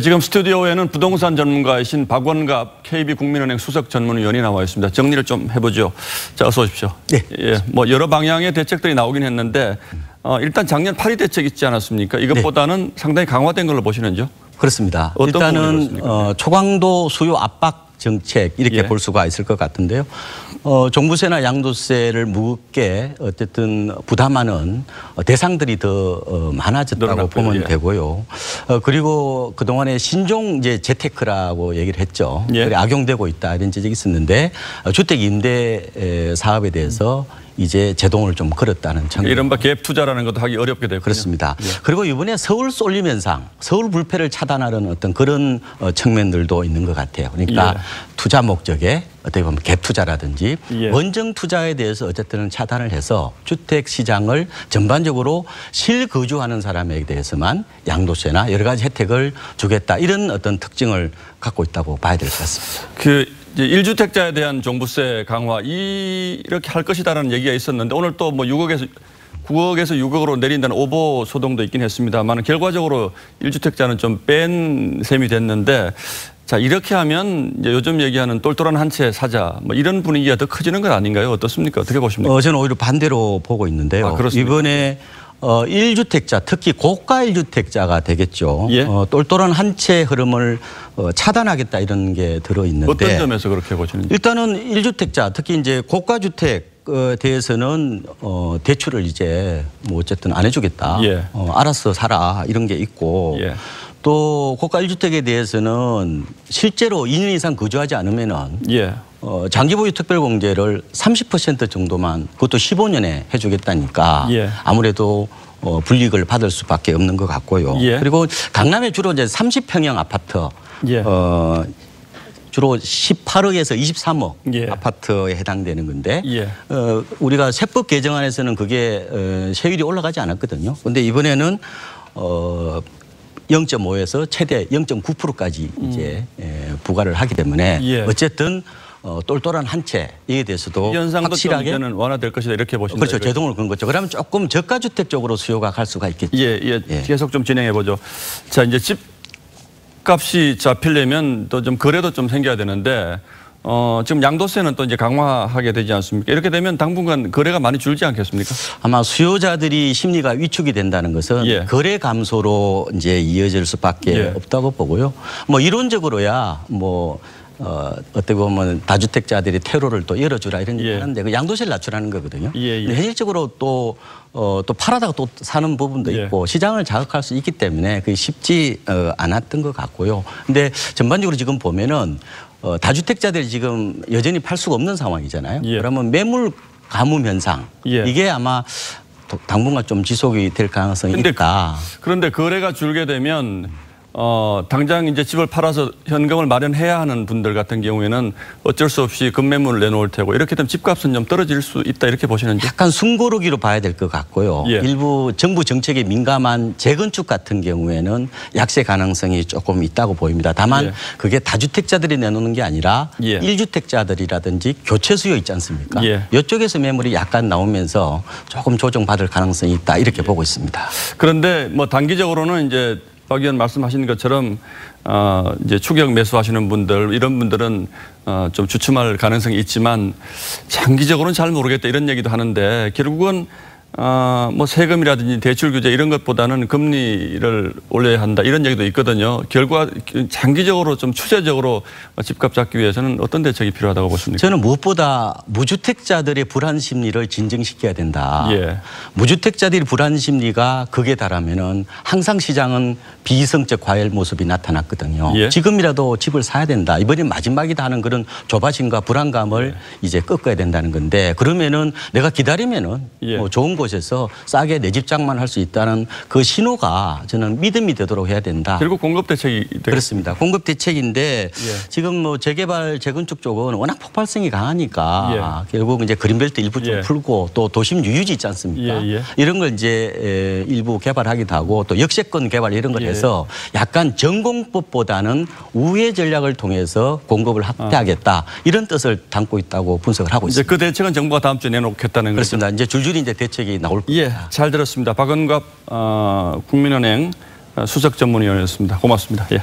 지금 스튜디오에는 부동산 전문가이신 박원갑 KB국민은행 수석전문위원이 나와 있습니다. 정리를 좀 해보죠. 자, 어서 오십시오. 네. 예, 뭐 여러 방향의 대책들이 나오긴 했는데 일단 작년 8.2 대책 있지 않았습니까? 이것보다는 상당히 강화된 걸로 보시는지요? 그렇습니다. 어떤 일단은 초강도 수요 압박 정책 이렇게 볼 수가 있을 것 같은데요. 종부세나 양도세를 무겁게 어쨌든 부담하는 대상들이 더 많아졌다고 보면 되고요. 그리고 그동안에 신종 이제 재테크라고 얘기를 했죠. 그래 악용되고 있다 이런 지적이 있었는데 주택 임대 사업에 대해서 이제 제동을 좀 걸었다는 점. 이른바 갭 투자라는 것도 하기 어렵게 되고 그렇습니다. 그리고 이번에 서울 쏠림 현상, 서울 불패를 차단하는 어떤 그런 측면들도 있는 것 같아요. 그러니까 투자 목적에 어떻게 보면 갭 투자라든지 원정 투자에 대해서 어쨌든 차단을 해서 주택 시장을 전반적으로 실거주하는 사람에게 대해서만 양도세나 여러 가지 혜택을 주겠다 이런 어떤 특징을 갖고 있다고 봐야 될 것 같습니다. 이제 1주택자에 대한 종부세 강화 이렇게 할 것이다라는 얘기가 있었는데 오늘 또 뭐 9억에서 6억으로 내린다는 오보 소동도 있긴 했습니다만 결과적으로 1주택자는 좀 뺀 셈이 됐는데 자 이렇게 하면 이제 요즘 얘기하는 똘똘한 한 채 사자 뭐 이런 분위기가 더 커지는 건 아닌가요? 어떻습니까? 어떻게 보십니까? 저는 오히려 반대로 보고 있는데요. 이번에 1주택자 특히 고가 1주택자가 되겠죠. 똘똘한 한 채 흐름을 차단하겠다 이런 게 들어있는데 어떤 점에서 그렇게 보시는지? 일단은 1주택자 특히 이제 고가 주택 대해서는 대출을 이제 뭐 어쨌든 안 해주겠다. 알아서 살아 이런 게 있고 또 고가 1주택에 대해서는 실제로 2년 이상 거주하지 않으면은 장기보유 특별공제를 30% 정도만 그것도 15년에 해주겠다니까 아무래도 불이익을 받을 수밖에 없는 것 같고요. 그리고 강남에 주로 이제 30평형 아파트 주로 18억에서 23억 아파트에 해당되는 건데 우리가 세법 개정안에서는 그게 세율이 올라가지 않았거든요. 그런데 이번에는 0.5에서 최대 0.9%까지 이제 부과를 하기 때문에 어쨌든 똘똘한 한 채에 대해서도 현상도 확실하게 좀 완화될 것이다 이렇게 보시면 그렇죠. 제동을 건 거죠. 그러면 조금 저가주택 쪽으로 수요가 갈 수가 있겠죠. 계속 좀 진행해 보죠. 자 이제 집값이 잡히려면 또 좀 거래도 좀 생겨야 되는데 지금 양도세는 또 이제 강화하게 되지 않습니까? 이렇게 되면 당분간 거래가 많이 줄지 않겠습니까? 아마 수요자들이 심리가 위축이 된다는 것은 거래 감소로 이제 이어질 수밖에 없다고 보고요. 뭐 이론적으로야 뭐 어떻게 보면 다주택자들이 퇴로를 또 열어주라 이런 얘기 하는데 그 양도세를 낮추라는 거거든요. 근데 현실적으로 또 팔아다가 또 사는 부분도 있고 시장을 자극할 수 있기 때문에 그게 쉽지 않았던 것 같고요. 근데 전반적으로 지금 보면은 다주택자들이 지금 여전히 팔 수가 없는 상황이잖아요. 그러면 매물 가뭄 현상 이게 아마 당분간 좀 지속이 될 가능성이 있다. 그런데 거래가 줄게 되면 당장 이제 집을 팔아서 현금을 마련해야 하는 분들 같은 경우에는 어쩔 수 없이 급매물을 내놓을 테고 이렇게 되면 집값은 좀 떨어질 수 있다 이렇게 보시는지? 약간 숨고르기로 봐야 될 것 같고요. 일부 정부 정책에 민감한 재건축 같은 경우에는 약세 가능성이 조금 있다고 보입니다. 다만 그게 다주택자들이 내놓는 게 아니라 1주택자들이라든지 교체 수요 있지 않습니까? 이쪽에서 매물이 약간 나오면서 조금 조정받을 가능성이 있다 이렇게 보고 있습니다. 그런데 뭐 단기적으로는 이제 박 의원 말씀하신 것처럼 이제 추격 매수하시는 분들 이런 분들은 좀 주춤할 가능성이 있지만 장기적으로는 잘 모르겠다 이런 얘기도 하는데 결국은 뭐 세금이라든지 대출 규제 이런 것보다는 금리를 올려야 한다 이런 얘기도 있거든요. 장기적으로 좀 추세적으로 집값 잡기 위해서는 어떤 대책이 필요하다고 보십니까? 저는 무엇보다 무주택자들의 불안 심리를 진정시켜야 된다. 무주택자들의 불안 심리가 극에 달하면은 항상 시장은 비이성적 과열 모습이 나타났거든요. 지금이라도 집을 사야 된다. 이번이 마지막이다 하는 그런 조바심과 불안감을 이제 꺾어야 된다는 건데 그러면은 내가 기다리면은 뭐 좋은 곳에서 싸게 내 집장만 할 수 있다는 그 신호가 저는 믿음이 되도록 해야 된다. 결국 공급 대책이 그렇습니다. 공급 대책인데 지금 뭐 재개발 재건축 쪽은 워낙 폭발성이 강하니까 결국 이제 그린벨트 일부 좀 풀고 또 도심 유유지 있지 않습니까? 이런 걸 이제 일부 개발하기도 하고 또 역세권 개발 이런 걸 해서 약간 전공법보다는 우회 전략을 통해서 공급을 확대하겠다 이런 뜻을 담고 있다고 분석을 하고 있습니다. 그 대책은 정부가 다음 주에 내놓겠다는 거죠? 그렇습니다. 이제 줄줄이 이제 대책이 나올 겁니다. 잘 들었습니다. 박원갑 국민은행 수석 전문위원이었습니다. 고맙습니다. 예.